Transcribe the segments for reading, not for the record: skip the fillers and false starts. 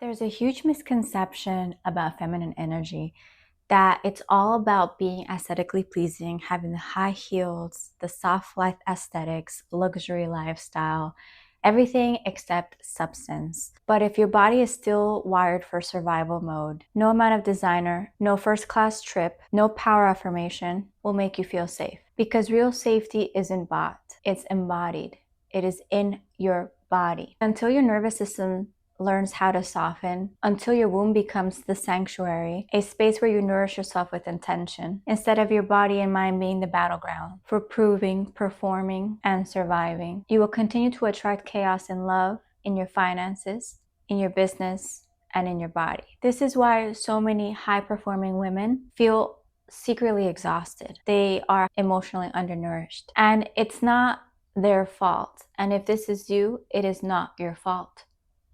There's a huge misconception about feminine energy that it's all about being aesthetically pleasing, having the high heels, the soft life aesthetics, luxury lifestyle, everything except substance. But if your body is still wired for survival mode, no amount of designer, no first class trip, no power affirmation will make you feel safe. Because real safety isn't bought, it's embodied. It is in your body. Until your nervous system learns how to soften, until your womb becomes the sanctuary, a space where you nourish yourself with intention, instead of your body and mind being the battleground for proving, performing, and surviving. You will continue to attract chaos in love, in your finances, in your business, and in your body. This is why so many high-performing women feel secretly exhausted. They are emotionally undernourished. And it's not their fault. And if this is you, it is not your fault.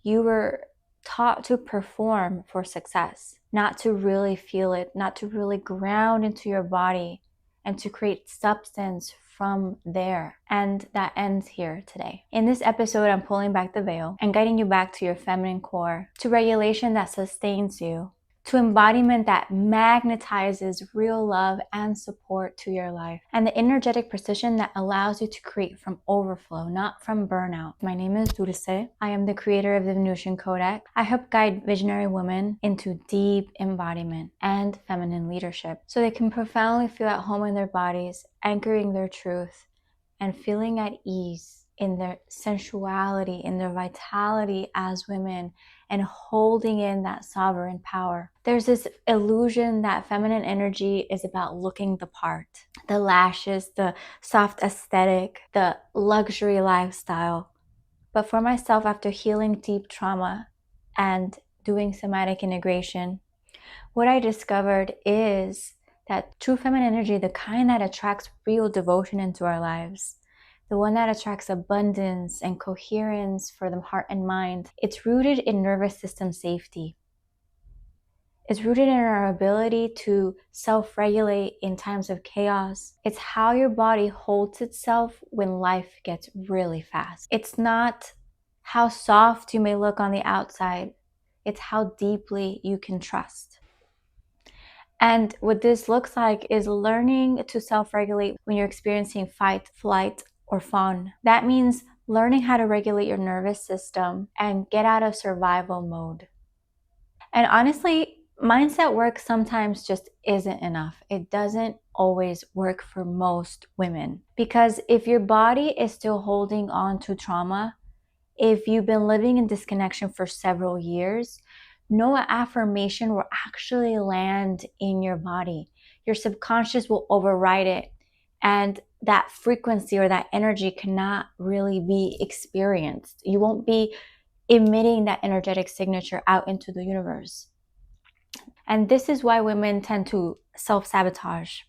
You were taught to perform for success, not to really feel it, not to really ground into your body and to create substance from there. And that ends here today. In this episode, I'm pulling back the veil and guiding you back to your feminine core, to regulation that sustains you, to embodiment that magnetizes real love and support to your life, and the energetic precision that allows you to create from overflow, not from burnout. My name is Dulce. I am the creator of the Venusian Codex. I help guide visionary women into deep embodiment and feminine leadership so they can profoundly feel at home in their bodies, anchoring their truth, and feeling at ease in their sensuality, in their vitality as women, and holding in that sovereign power. There's this illusion that feminine energy is about looking the part. The lashes, the soft aesthetic, the luxury lifestyle. But for myself, after healing deep trauma and doing somatic integration, what I discovered is that true feminine energy, the kind that attracts real devotion into our lives, the one that attracts abundance and coherence for the heart and mind, it's rooted in nervous system safety. It's rooted in our ability to self-regulate in times of chaos. It's how your body holds itself when life gets really fast. It's not how soft you may look on the outside. It's how deeply you can trust. And what this looks like is learning to self-regulate when you're experiencing fight, flight, or fawn. That means learning how to regulate your nervous system and get out of survival mode. And honestly, mindset work sometimes just isn't enough. It doesn't always work for most women. Because if your body is still holding on to trauma, if you've been living in disconnection for several years, no affirmation will actually land in your body. Your subconscious will override it, and that frequency or that energy cannot really be experienced. You won't be emitting that energetic signature out into the universe. And this is why women tend to self-sabotage,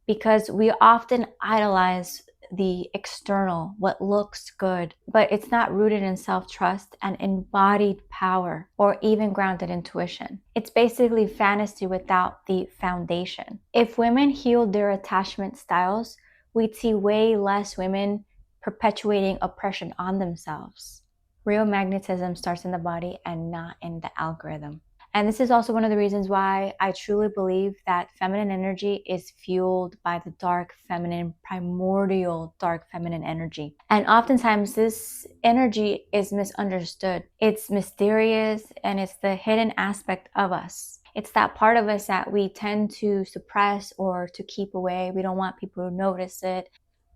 because we often idolize the external, what looks good, but it's not rooted in self-trust and embodied power or even grounded intuition. It's basically fantasy without the foundation. If women healed their attachment styles, we'd see way less women perpetuating oppression on themselves. Real magnetism starts in the body and not in the algorithm. And this is also one of the reasons why I truly believe that feminine energy is fueled by the dark feminine, primordial dark feminine energy. And oftentimes this energy is misunderstood. It's mysterious and it's the hidden aspect of us. It's that part of us that we tend to suppress or to keep away. We don't want people to notice it.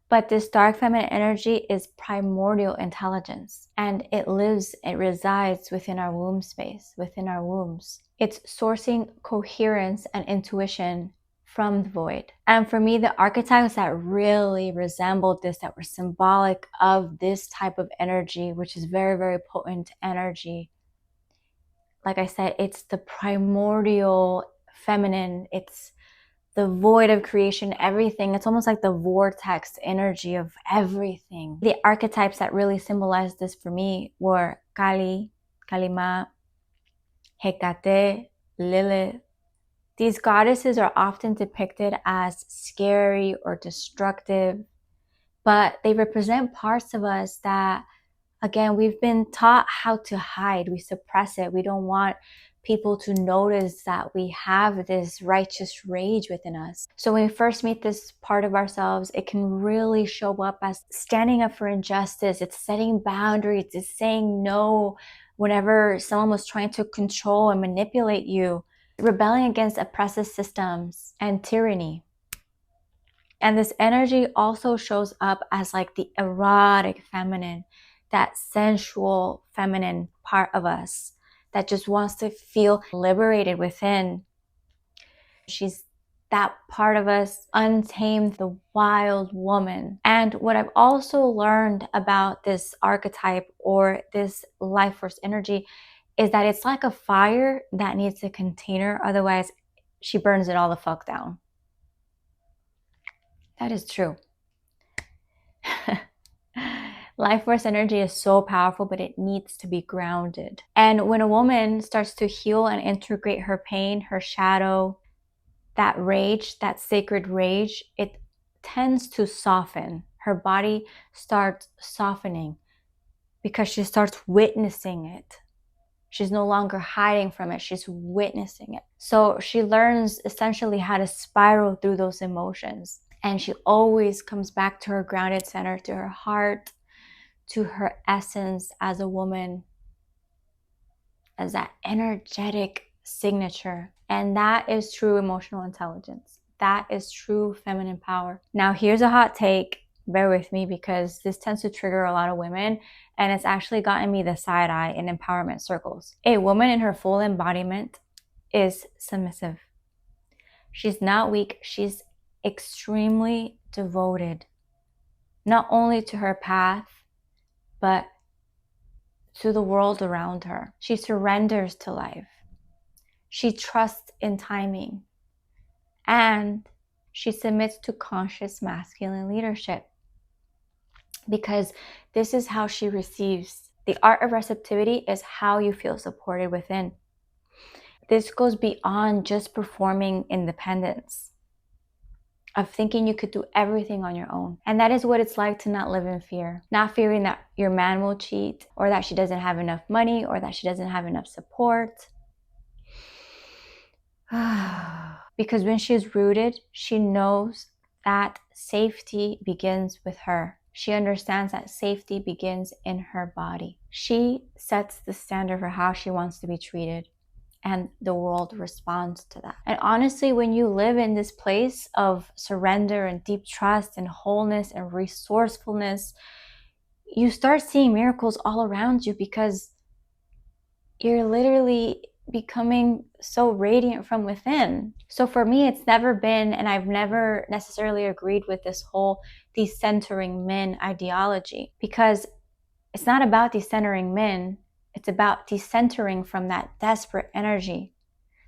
But this dark feminine energy is primordial intelligence, and it resides within our womb space, within our wombs. It's sourcing coherence and intuition from the void. And for me, the archetypes that really resembled this, that were symbolic of this type of energy, which is very, very potent energy, like I said, it's the primordial feminine, it's the void of creation, everything. It's almost like the vortex energy of everything. The archetypes that really symbolized this for me were Kali, Kalima, Hecate, Lilith. These goddesses are often depicted as scary or destructive, but they represent parts of us that Again, we've been taught how to hide. We suppress it. We don't want people to notice that we have this righteous rage within us. So when we first meet this part of ourselves, it can really show up as standing up for injustice. It's setting boundaries. It's saying no whenever someone was trying to control and manipulate you, rebelling against oppressive systems and tyranny. And this energy also shows up as like the erotic feminine, that sensual feminine part of us that just wants to feel liberated within. She's that part of us, untamed, the wild woman. And what I've also learned about this archetype or this life force energy is that it's like a fire that needs a container. Otherwise, she burns it all the fuck down. That is true. Life force energy is so powerful, but it needs to be grounded. And when a woman starts to heal and integrate her pain, her shadow, that rage, that sacred rage, it tends to soften. Her body starts softening because she starts witnessing it. She's no longer hiding from it. She's witnessing it. So she learns essentially how to spiral through those emotions. And she always comes back to her grounded center, to her heart, to her essence as a woman, as that energetic signature. And that is true emotional intelligence. That is true feminine power. Now, here's a hot take. Bear with me because this tends to trigger a lot of women, and it's actually gotten me the side eye in empowerment circles. A woman in her full embodiment is submissive. She's not weak. She's extremely devoted, not only to her path, but to the world around her. She surrenders to life. She trusts in timing. And she submits to conscious masculine leadership because this is how she receives. The art of receptivity is how you feel supported within. This goes beyond just performing independence, of thinking you could do everything on your own. And that is what it's like to not live in fear. Not fearing that your man will cheat, or that she doesn't have enough money, or that she doesn't have enough support. Because when she's rooted, she knows that safety begins with her. She understands that safety begins in her body. She sets the standard for how she wants to be treated, and the world responds to that. And honestly, when you live in this place of surrender and deep trust and wholeness and resourcefulness, you start seeing miracles all around you because you're literally becoming so radiant from within. So for me, it's never been, and I've never necessarily agreed with this whole decentering men ideology, because it's not about decentering men. It's about decentering from that desperate energy,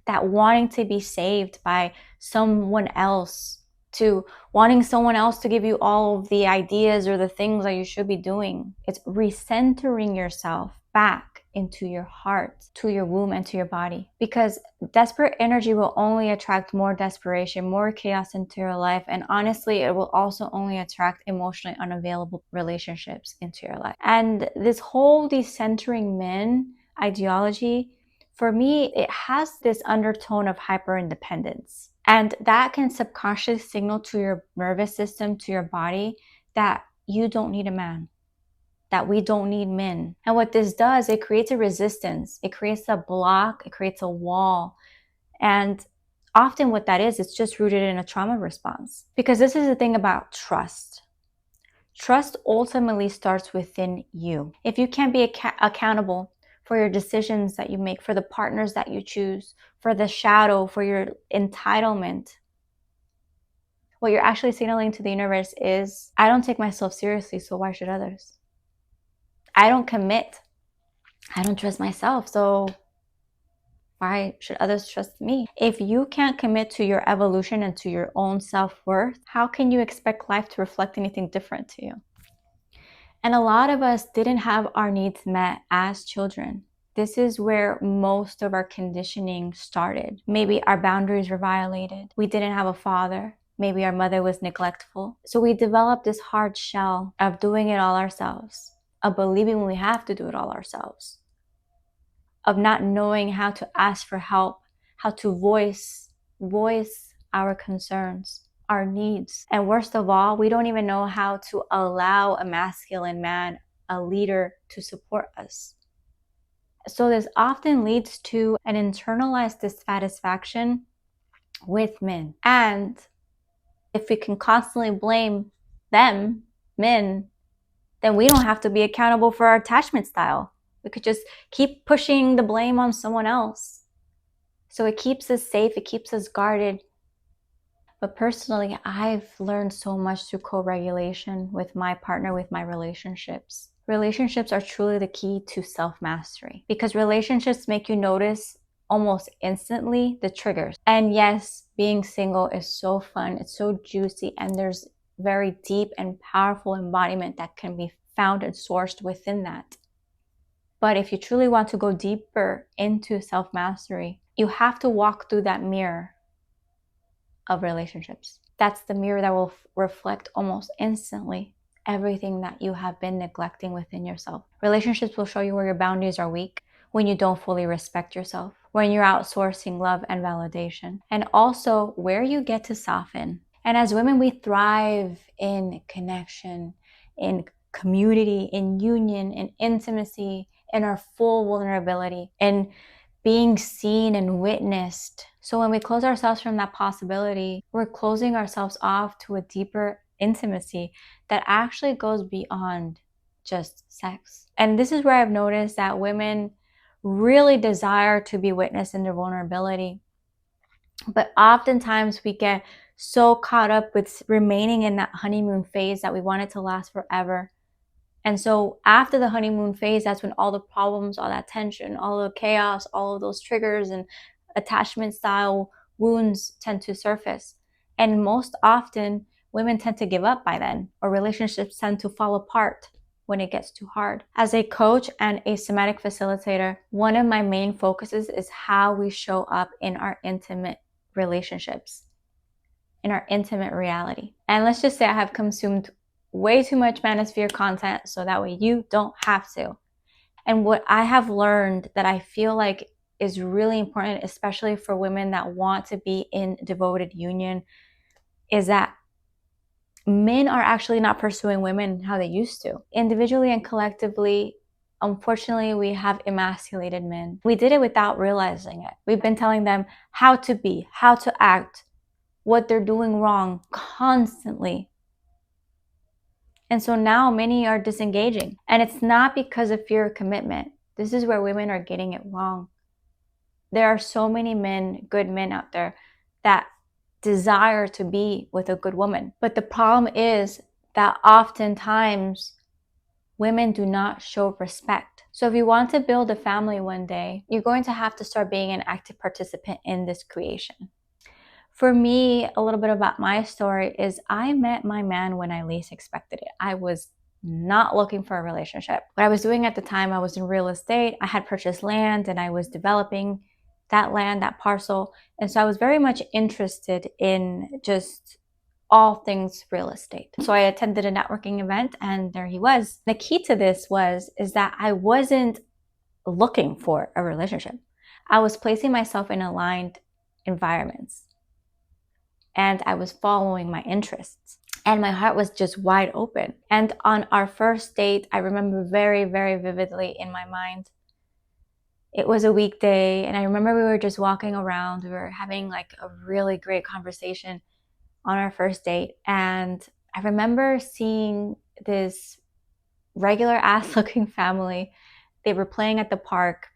that wanting to be saved by someone else, to wanting someone else to give you all of the ideas or the things that you should be doing. It's recentering yourself back into your heart, to your womb, and to your body. Because desperate energy will only attract more desperation, more chaos into your life. And honestly, it will also only attract emotionally unavailable relationships into your life. And this whole decentering men ideology, for me, it has this undertone of hyper independence. And that can subconsciously signal to your nervous system, to your body, that you don't need a man, that we don't need men. And what this does, it creates a resistance. It creates a block. It creates a wall. And often what that is, it's just rooted in a trauma response. Because this is the thing about trust. Trust ultimately starts within you. If you can't be accountable for your decisions that you make, for the partners that you choose, for the shadow, for your entitlement, what you're actually signaling to the universe is, I don't take myself seriously, so why should others? I don't commit. I don't trust myself, so why should others trust me? If you can't commit to your evolution and to your own self-worth, how can you expect life to reflect anything different to you? And a lot of us didn't have our needs met as children. This is where most of our conditioning started. Maybe our boundaries were violated. We didn't have a father. Maybe our mother was neglectful. So we developed this hard shell of doing it all ourselves. of believing we have to do it all ourselves, of not knowing how to ask for help, how to voice our concerns, our needs. And worst of all, we don't even know how to allow a masculine man, a leader, to support us. So this often leads to an internalized dissatisfaction with men. And if we can constantly blame them, men, then we don't have to be accountable for our attachment style. We could just keep pushing the blame on someone else. So it keeps us safe, it keeps us guarded. But personally, I've learned so much through co-regulation with my partner, with my relationships. Relationships are truly the key to self-mastery because relationships make you notice almost instantly the triggers. And yes, being single is so fun, it's so juicy, and there's very deep and powerful embodiment that can be found and sourced within that. But if you truly want to go deeper into self-mastery, you have to walk through that mirror of relationships. That's the mirror that will reflect almost instantly everything that you have been neglecting within yourself. Relationships will show you where your boundaries are weak, when you don't fully respect yourself, when you're outsourcing love and validation, and also where you get to soften. And as women, we thrive in connection, in community, in union, in intimacy, in our full vulnerability, in being seen and witnessed. So when we close ourselves from that possibility, we're closing ourselves off to a deeper intimacy that actually goes beyond just sex. And this is where I've noticed that women really desire to be witnessed in their vulnerability. But oftentimes we get so caught up with remaining in that honeymoon phase that we want it to last forever. And so after the honeymoon phase, that's when all the problems, all that tension, all the chaos, all of those triggers and attachment style wounds tend to surface. And most often, women tend to give up by then, or relationships tend to fall apart when it gets too hard. As a coach and a somatic facilitator, one of my main focuses is how we show up in our intimate relationships, in our intimate reality. And let's just say I have consumed way too much manosphere content so that way you don't have to. And what I have learned that I feel like is really important, especially for women that want to be in devoted union, is that men are actually not pursuing women how they used to. Individually and collectively, unfortunately, we have emasculated men. We did it without realizing it. We've been telling them how to be, how to act, what they're doing wrong constantly. And so now many are disengaging. And it's not because of fear of commitment. This is where women are getting it wrong. There are so many men, good men out there, that desire to be with a good woman. But the problem is that oftentimes women do not show respect. So if you want to build a family one day, you're going to have to start being an active participant in this creation. For me, a little bit about my story is I met my man when I least expected it. I was not looking for a relationship. What I was doing at the time, I was in real estate. I had purchased land and I was developing that land, that parcel. And so I was very much interested in just all things real estate. So I attended a networking event and there he was. The key to this is that I wasn't looking for a relationship. I was placing myself in aligned environments and I was following my interests. And my heart was just wide open. And on our first date, I remember very, very vividly in my mind, it was a weekday and I remember we were just walking around. We were having like a really great conversation on our first date. And I remember seeing this regular ass looking family. They were playing at the park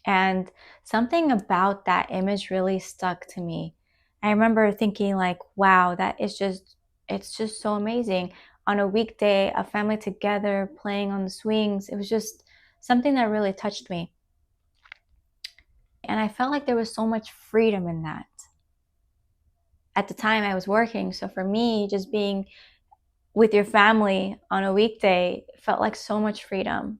and something about that image really stuck to me. I remember thinking like, wow, it's just so amazing. On a weekday, a family together playing on the swings. It was just something that really touched me. And I felt like there was so much freedom in that. At the time I was working, so for me, just being with your family on a weekday felt like so much freedom.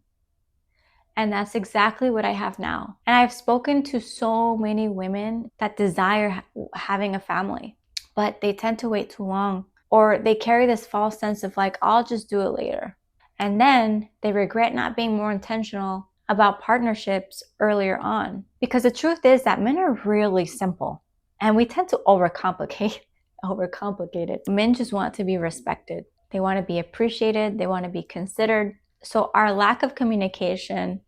And that's exactly what I have now. And I've spoken to so many women that desire having a family, but they tend to wait too long, or they carry this false sense of like, I'll just do it later. And then they regret not being more intentional about partnerships earlier on. Because the truth is that men are really simple and we tend to overcomplicate it. Men just want to be respected. They want to be appreciated. They want to be considered. So our lack of communication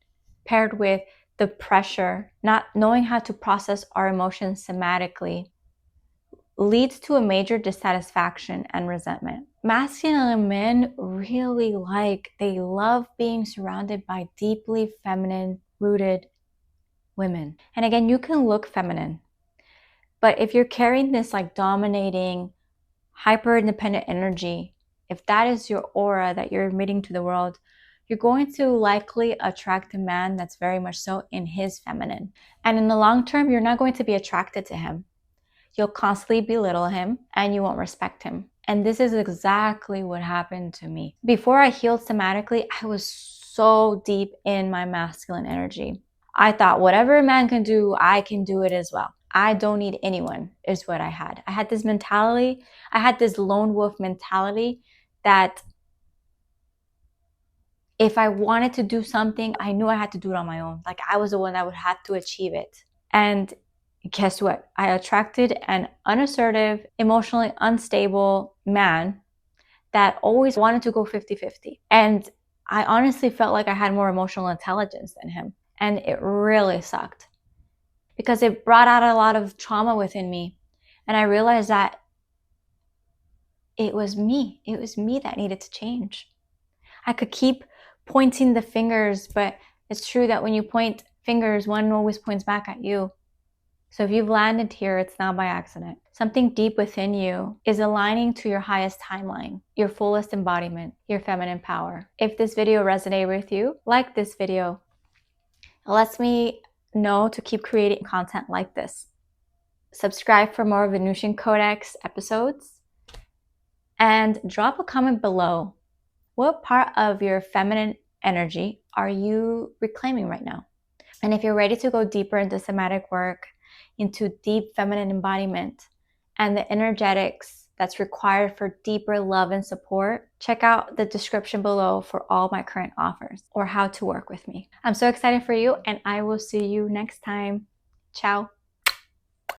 paired with the pressure, not knowing how to process our emotions somatically, leads to a major dissatisfaction and resentment. Masculine men really they love being surrounded by deeply feminine rooted women. And again, you can look feminine, but if you're carrying this dominating, hyper independent energy, if that is your aura that you're emitting to the world, you're going to likely attract a man that's very much so in his feminine. And in the long term, you're not going to be attracted to him. You'll constantly belittle him and you won't respect him. And this is exactly what happened to me. Before I healed somatically, I was so deep in my masculine energy. I thought whatever a man can do, I can do it as well. I don't need anyone, is what I had. I had this mentality. I had this lone wolf mentality that if I wanted to do something, I knew I had to do it on my own. Like I was the one that would have to achieve it. And guess what? I attracted an unassertive, emotionally unstable man that always wanted to go 50-50. And I honestly felt like I had more emotional intelligence than him. And it really sucked because it brought out a lot of trauma within me. And I realized that it was me. It was me that needed to change. I could keep pointing the fingers, but it's true that when you point fingers, one always points back at you. So if you've landed here, it's not by accident. Something deep within you is aligning to your highest timeline, your fullest embodiment, your feminine power. If this video resonated with you, like this video. It lets me know to keep creating content like this. Subscribe for more Venusian Codex episodes and drop a comment below. What part of your feminine energy are you reclaiming right now? And if you're ready to go deeper into somatic work, into deep feminine embodiment, and the energetics that's required for deeper love and support, check out the description below for all my current offers or how to work with me. I'm so excited for you, and I will see you next time. Ciao.